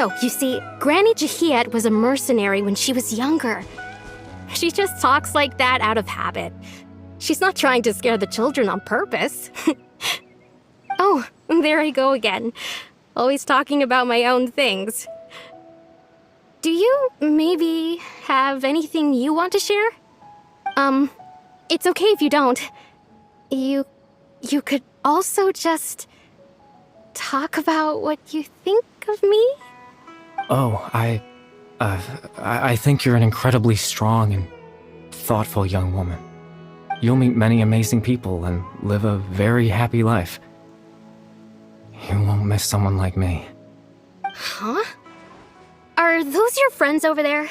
So, you see, Granny Jahiet was a mercenary when she was younger. She just talks like that out of habit. She's not trying to scare the children on purpose. Oh, there I go again. Always talking about my own things. Do you maybe have anything you want to share? It's okay if you don't. You could also just talk about what you think of me? Oh, I think you're an incredibly strong and thoughtful young woman. You'll meet many amazing people and live a very happy life. You won't miss someone like me. Huh? Are those your friends over there?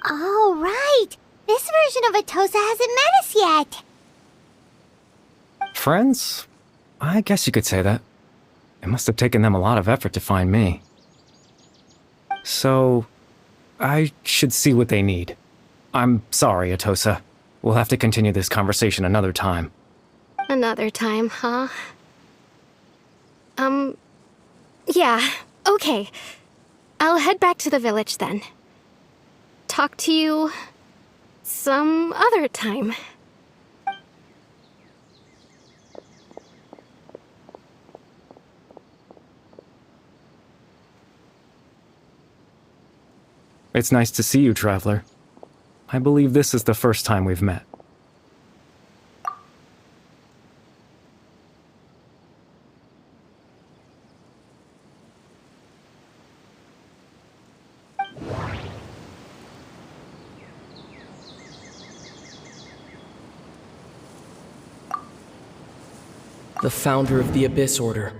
Oh, right! This version of Atossa hasn't met us yet! Friends? I guess you could say that. It must have taken them a lot of effort to find me. So, I should see what they need. I'm sorry, Atossa. We'll have to continue this conversation another time. Another time, huh? Yeah, okay. I'll head back to the village then. Talk to you some other time. It's nice to see you, Traveler. I believe this is the first time we've met. The founder of the Abyss Order.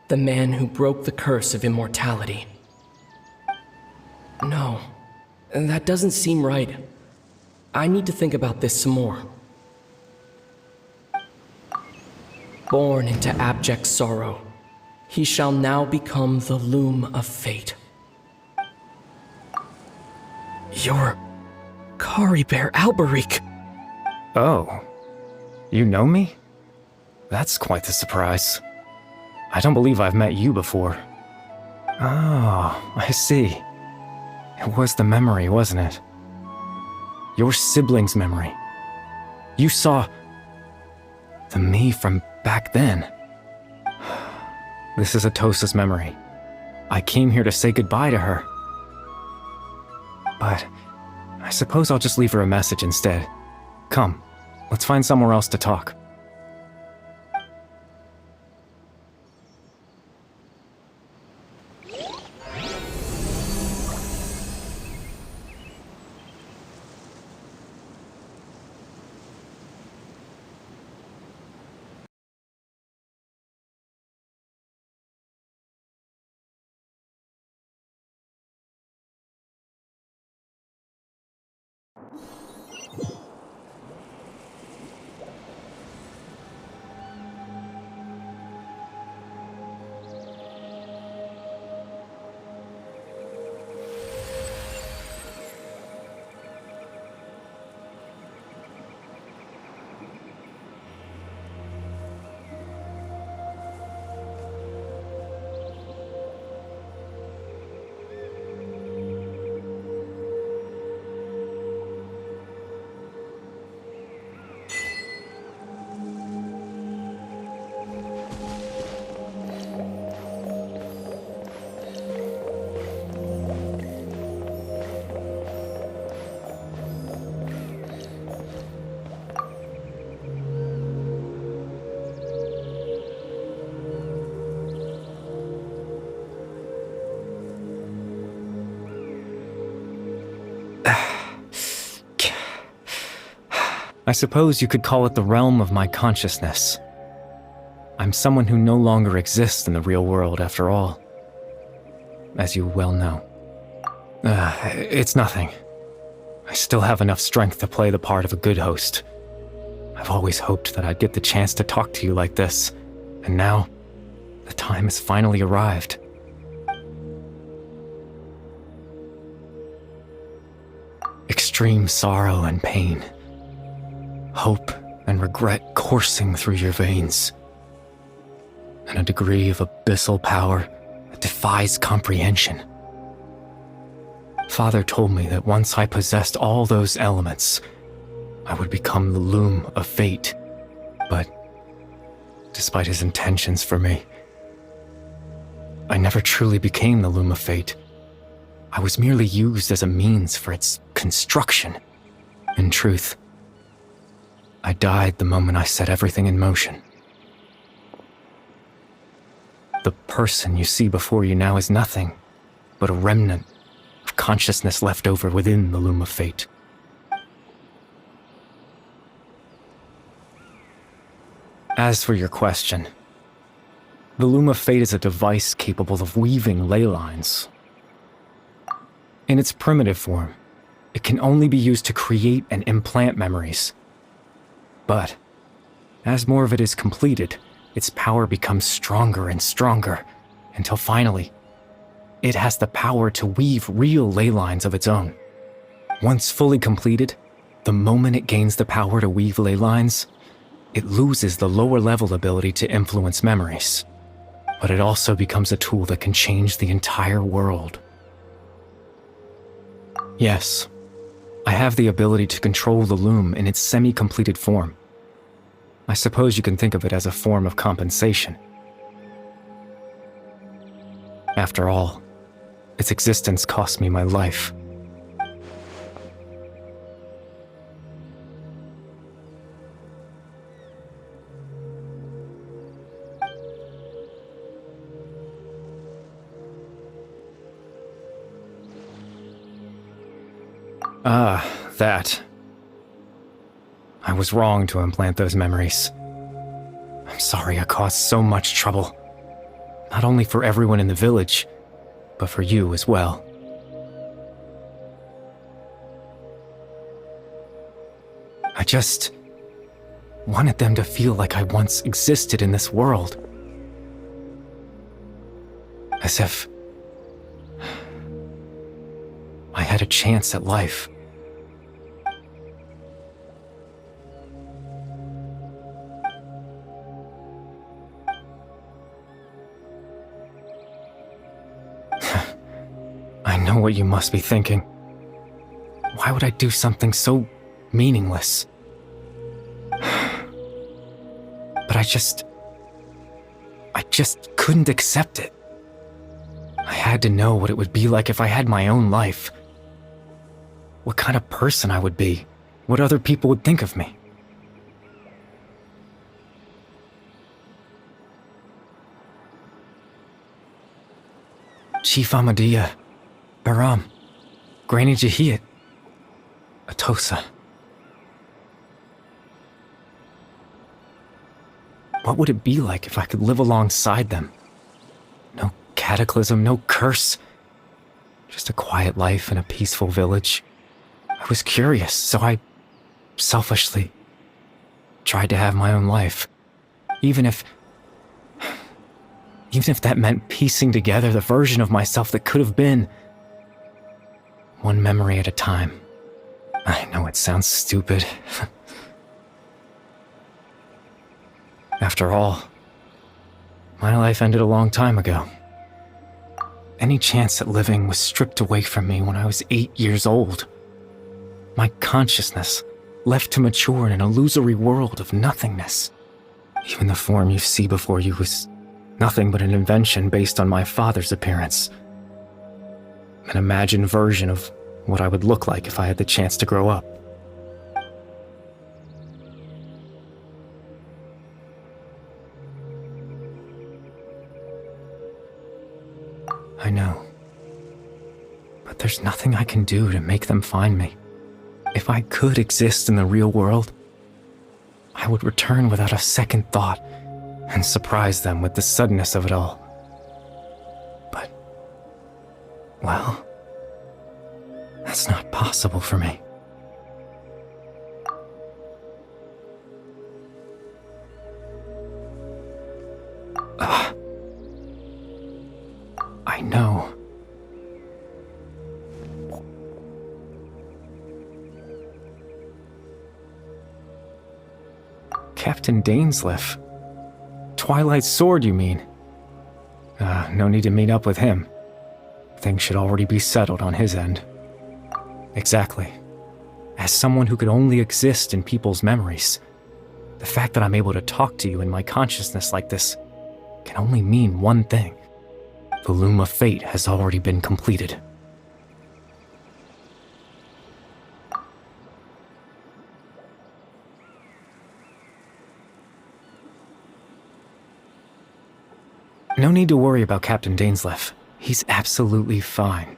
The man who broke the curse of immortality. No, that doesn't seem right. I need to think about this some more. Born into abject sorrow, he shall now become the loom of fate. You're Caribert Alberich. Oh, you know me? That's quite the surprise. I don't believe I've met you before. Oh, I see. It was the memory, wasn't it? Your sibling's memory. You saw the me from back then. This is Atossa's memory. I came here to say goodbye to her. But I suppose I'll just leave her a message instead. Come, let's find somewhere else to talk. I suppose you could call it the realm of my consciousness. I'm someone who no longer exists in the real world, after all. As you well know. It's nothing. I still have enough strength to play the part of a good host. I've always hoped that I'd get the chance to talk to you like this, and now, the time has finally arrived. extreme sorrow and pain, hope and regret coursing through your veins, and a degree of abyssal power that defies comprehension. Father told me that once I possessed all those elements, I would become the loom of fate, but despite his intentions for me, I never truly became the loom of fate. I was merely used as a means for its construction. In truth, I died the moment I set everything in motion. The person you see before you now is nothing but a remnant of consciousness left over within the loom of fate. As for your question, the loom of fate is a device capable of weaving ley lines. In its primitive form, it can only be used to create and implant memories. But as more of it is completed, its power becomes stronger and stronger, until finally, it has the power to weave real ley lines of its own. Once fully completed, the moment it gains the power to weave ley lines, it loses the lower level ability to influence memories. But it also becomes a tool that can change the entire world. Yes, I have the ability to control the loom in its semi-completed form. I suppose you can think of it as a form of compensation. After all, its existence cost me my life. That. I was wrong to implant those memories. I'm sorry I caused so much trouble. Not only for everyone in the village, but for you as well. I just wanted them to feel like I once existed in this world. As if I had a chance at life. I know what you must be thinking. Why would I do something so meaningless? But I just couldn't accept it. I had to know what it would be like if I had my own life. What kind of person I would be. What other people would think of me. Chief Ahmadiyya, Baram, Granny Jahiyat, Atossa. What would it be like if I could live alongside them? No cataclysm, no curse. Just a quiet life in a peaceful village. I was curious, so I selfishly tried to have my own life. Even if that meant piecing together the version of myself that could have been. One memory at a time. I know it sounds stupid. After all, my life ended a long time ago. Any chance at living was stripped away from me when I was 8 years old. My consciousness left to mature in an illusory world of nothingness. Even the form you see before you was nothing but an invention based on my father's appearance. An imagined version of what I would look like if I had the chance to grow up. I know. But there's nothing I can do to make them find me. If I could exist in the real world, I would return without a second thought and surprise them with the suddenness of it all. But, well, that's not possible for me. I know. Captain Dainsleif. Twilight Sword, you mean? No need to meet up with him. Things should already be settled on his end. Exactly. As someone who could only exist in people's memories, the fact that I'm able to talk to you in my consciousness like this can only mean one thing. The Loom of Fate has already been completed. No need to worry about Captain Dainsleif. He's absolutely fine.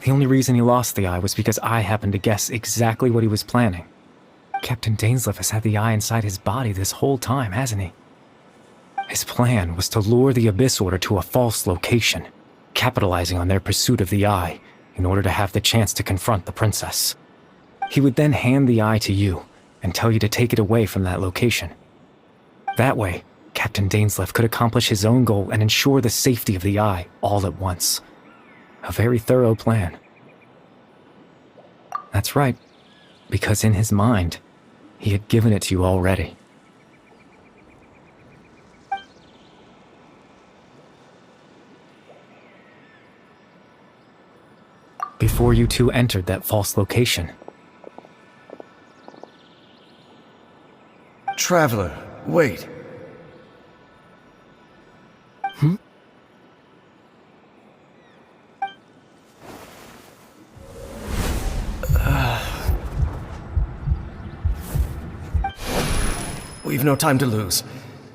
The only reason he lost the eye was because I happened to guess exactly what he was planning. Captain Dainsleif has had the eye inside his body this whole time, hasn't he? His plan was to lure the Abyss Order to a false location, capitalizing on their pursuit of the eye in order to have the chance to confront the princess. He would then hand the eye to you and tell you to take it away from that location. That way, Captain Dainsleif could accomplish his own goal and ensure the safety of the eye all at once. A very thorough plan. That's right, because in his mind, he had given it to you already. Before you two entered that false location. Traveler, wait. We've no time to lose.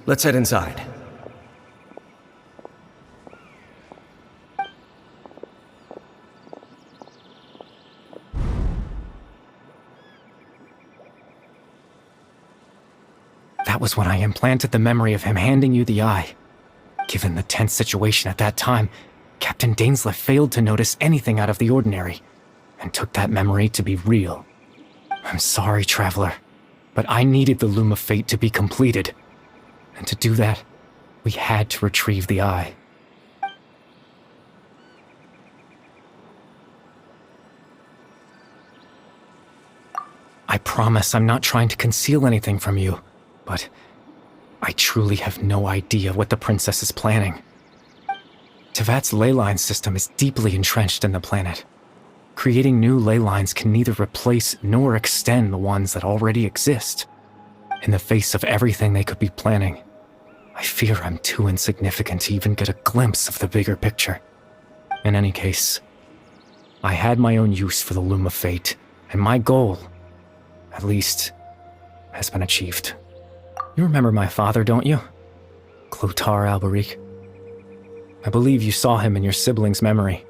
Let's head inside. That was when I implanted the memory of him handing you the eye. Given the tense situation at that time, Captain Dainsleif failed to notice anything out of the ordinary, and took that memory to be real. I'm sorry, Traveler, but I needed the Loom of Fate to be completed. And to do that, we had to retrieve the eye. I promise I'm not trying to conceal anything from you, but I truly have no idea what the princess is planning. Tevat's ley line system is deeply entrenched in the planet. Creating new ley lines can neither replace nor extend the ones that already exist. In the face of everything they could be planning, I fear I'm too insignificant to even get a glimpse of the bigger picture. In any case, I had my own use for the Loom of Fate, and my goal, at least, has been achieved. You remember my father, don't you? Caribert Alberich. I believe you saw him in your sibling's memory.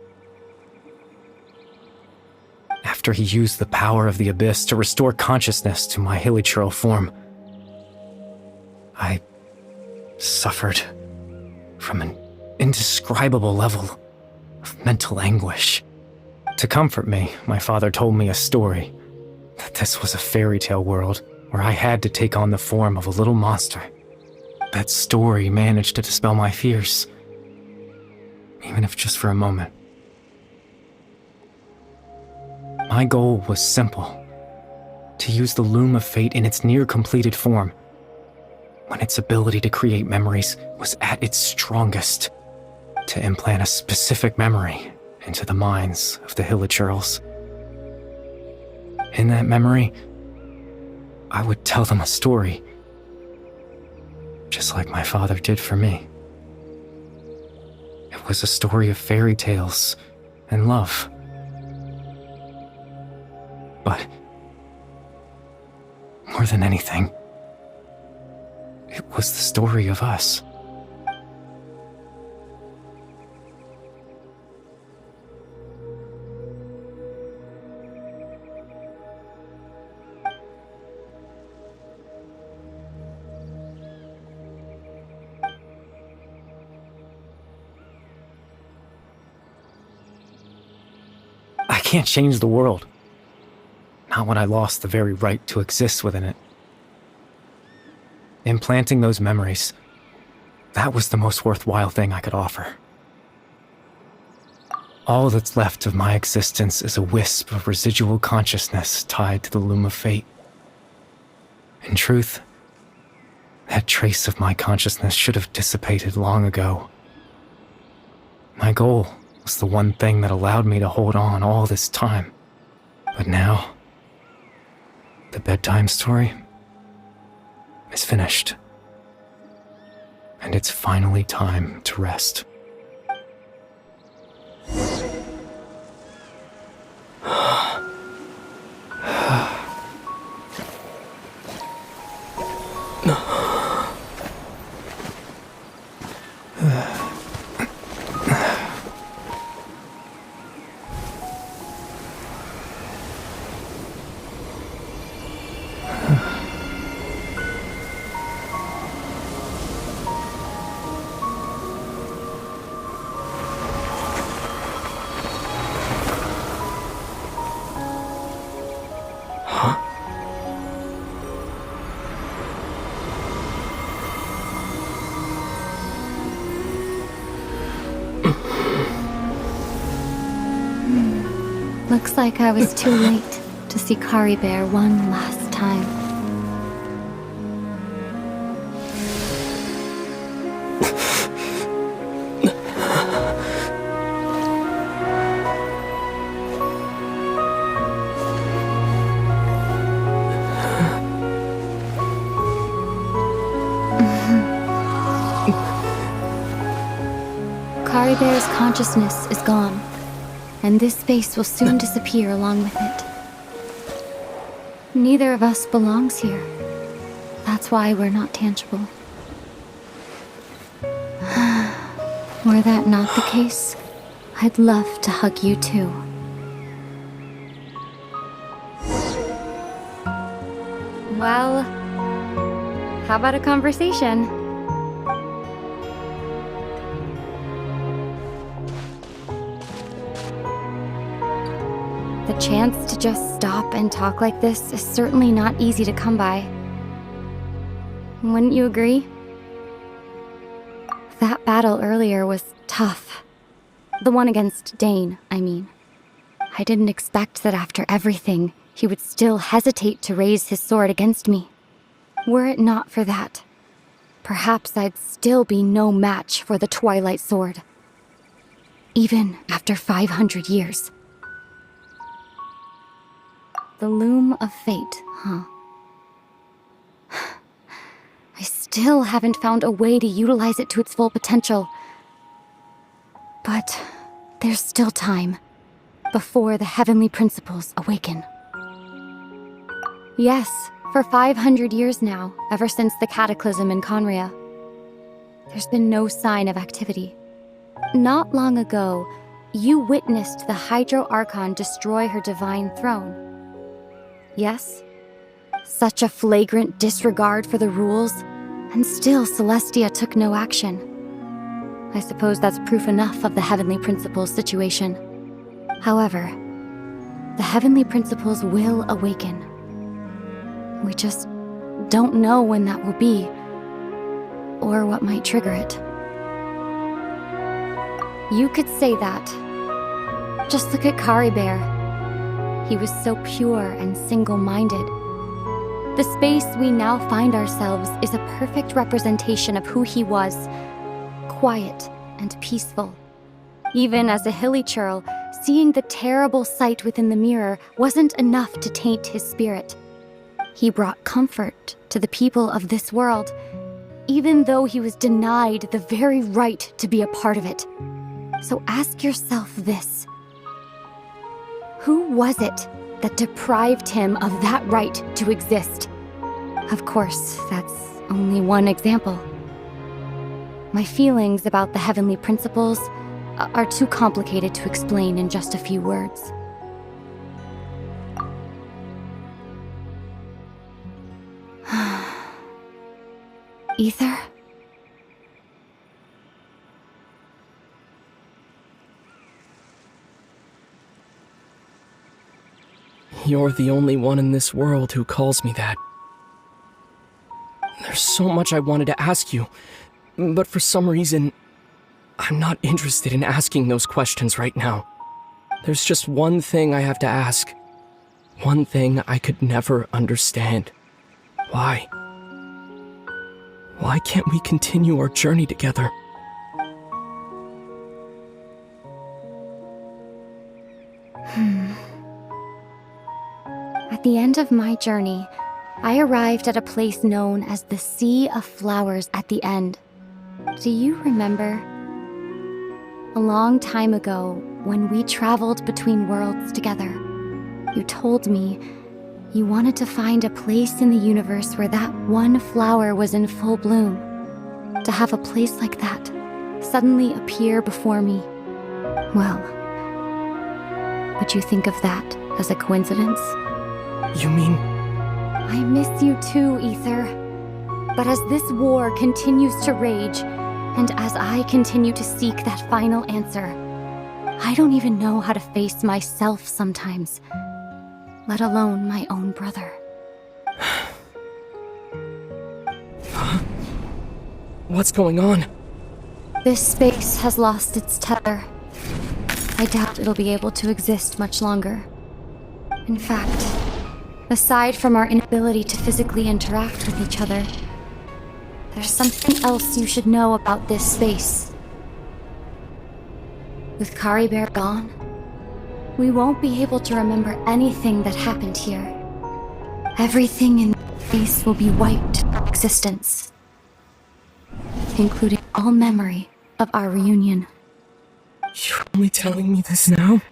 After he used the power of the Abyss to restore consciousness to my hilichurl form, I suffered from an indescribable level of mental anguish. To comfort me, my father told me a story, that this was a fairy tale world where I had to take on the form of a little monster. That story managed to dispel my fears, even if just for a moment. My goal was simple: to use the Loom of Fate in its near-completed form, when its ability to create memories was at its strongest, to implant a specific memory into the minds of the hilichurls. In that memory, I would tell them a story, just like my father did for me. It was a story of fairy tales and love. But more than anything, it was the story of us. I can't change the world. Not when I lost the very right to exist within it. Implanting those memories, that was the most worthwhile thing I could offer. All that's left of my existence is a wisp of residual consciousness tied to the Loom of Fate. In truth, That trace of my consciousness should have dissipated long ago. My goal was the one thing that allowed me to hold on all this time. But now, the bedtime story is finished. And it's finally time to rest. Looks like I was too late to see Caribert one last time. Caribert's consciousness is gone, and this space will soon disappear along with it. Neither of us belongs here. That's why we're not tangible. Were that not the case, I'd love to hug you too. Well, how about a conversation? The chance to just stop and talk like this is certainly not easy to come by. Wouldn't you agree? That battle earlier was tough. The one against Dane, I mean. I didn't expect that after everything, he would still hesitate to raise his sword against me. Were it not for that, perhaps I'd still be no match for the Twilight Sword. Even after 500 years. The loom of fate, huh? I still haven't found a way to utilize it to its full potential. But there's still time before the heavenly principles awaken. Yes, for 500 years now, ever since the cataclysm in Conria, there's been no sign of activity. Not long ago, you witnessed the Hydro Archon destroy her divine throne. Yes? Such a flagrant disregard for the rules, and still Celestia took no action. I suppose that's proof enough of the Heavenly Principles situation. However, the Heavenly Principles will awaken. We just don't know when that will be, or what might trigger it. You could say that. Just look at Caribert. He was so pure and single-minded. The space we now find ourselves is a perfect representation of who he was. Quiet and peaceful. Even as a hilly churl, seeing the terrible sight within the mirror wasn't enough to taint his spirit. He brought comfort to the people of this world, even though he was denied the very right to be a part of it. So ask yourself this. Who was it that deprived him of that right to exist? Of course, that's only one example. My feelings about the heavenly principles are too complicated to explain in just a few words. Ether? You're the only one in this world who calls me that. There's so much I wanted to ask you, but for some reason, I'm not interested in asking those questions right now. There's just one thing I have to ask. One thing I could never understand. Why? Why can't we continue our journey together? At the end of my journey, I arrived at a place known as the Sea of Flowers at the end. Do you remember? A long time ago, when we traveled between worlds together, you told me you wanted to find a place in the universe where that one flower was in full bloom. To have a place like that suddenly appear before me, well, would you think of that as a coincidence? You mean... I miss you too, Ether. But as this war continues to rage, and as I continue to seek that final answer, I don't even know how to face myself sometimes, let alone my own brother. Huh? What's going on? This space has lost its tether. I doubt it'll be able to exist much longer. In fact, aside from our inability to physically interact with each other, there's something else you should know about this space. With Caribert gone, we won't be able to remember anything that happened here. Everything in this space will be wiped from existence, including all memory of our reunion. You're only telling me this now?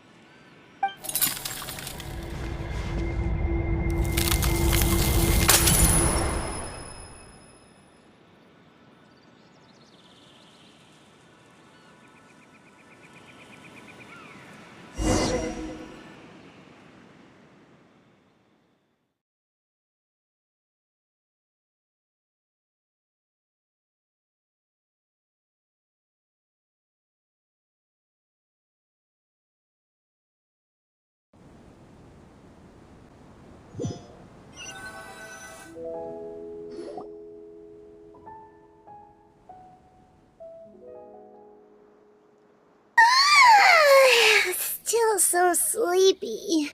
Still so sleepy.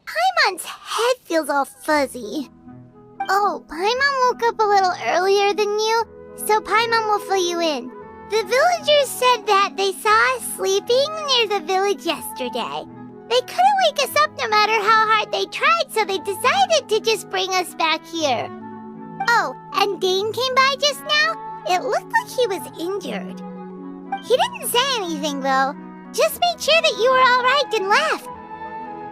Paimon's head feels all fuzzy. Oh, Paimon woke up a little earlier than you, so Paimon will fill you in. The villagers said that they saw us sleeping near the village yesterday. They couldn't wake us up no matter how hard they tried, so they decided to just bring us back here. Oh, and Dane came by just now. It looked like he was injured. He didn't say anything, though. Just made sure that you were alright and left.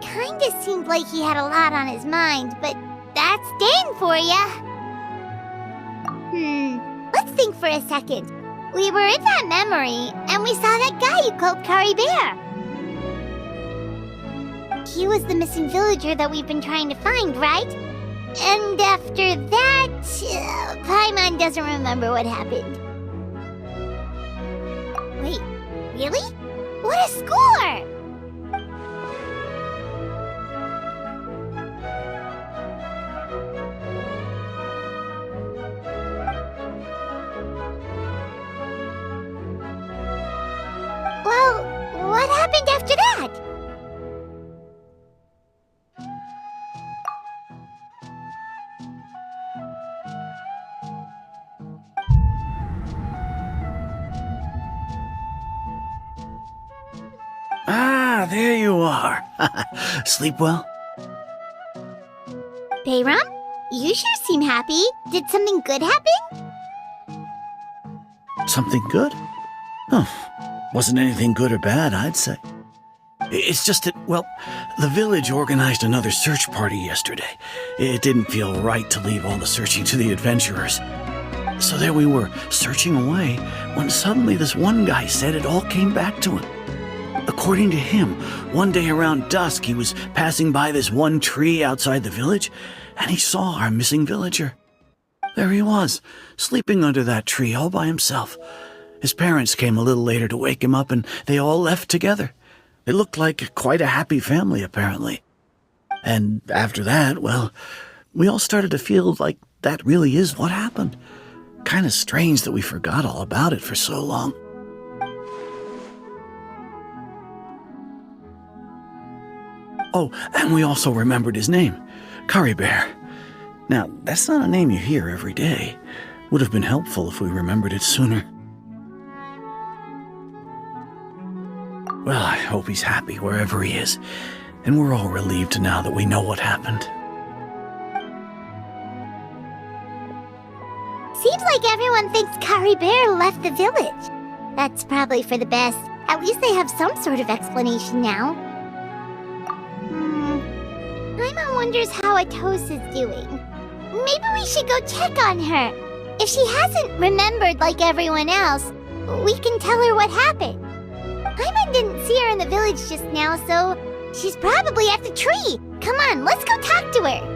Kinda seemed like he had a lot on his mind, but that's Dane for ya. Let's think for a second. We were in that memory, and we saw that guy you called Caribert. He was the missing villager that we've been trying to find, right? And after that, Paimon doesn't remember what happened. Wait, really? What a score! Well, what happened after that? Ah, there you are. Sleep well? Bayram, you sure seem happy. Did something good happen? Something good? Huh. Wasn't anything good or bad, I'd say. It's just that, well, the village organized another search party yesterday. It didn't feel right to leave all the searching to the adventurers. So there we were, searching away, when suddenly this one guy said it all came back to him. According to him, one day around dusk he was passing by this one tree outside the village, and he saw our missing villager. There he was, sleeping under that tree all by himself. His parents came a little later to wake him up, and they all left together. It looked like quite a happy family, apparently. And after that, well, we all started to feel like that really is what happened. Kind of strange that we forgot all about it for so long. Oh, and we also remembered his name, Caribert. Now, that's not a name you hear every day. Would have been helpful if we remembered it sooner. Well, I hope he's happy wherever he is, and we're all relieved now that we know what happened. Seems like everyone thinks Caribert left the village. That's probably for the best. At least they have some sort of explanation now. Paimon wonders how Atossa's doing. Maybe we should go check on her. If she hasn't remembered like everyone else, we can tell her what happened. Paimon didn't see her in the village just now, so she's probably at the tree. Come on, let's go talk to her.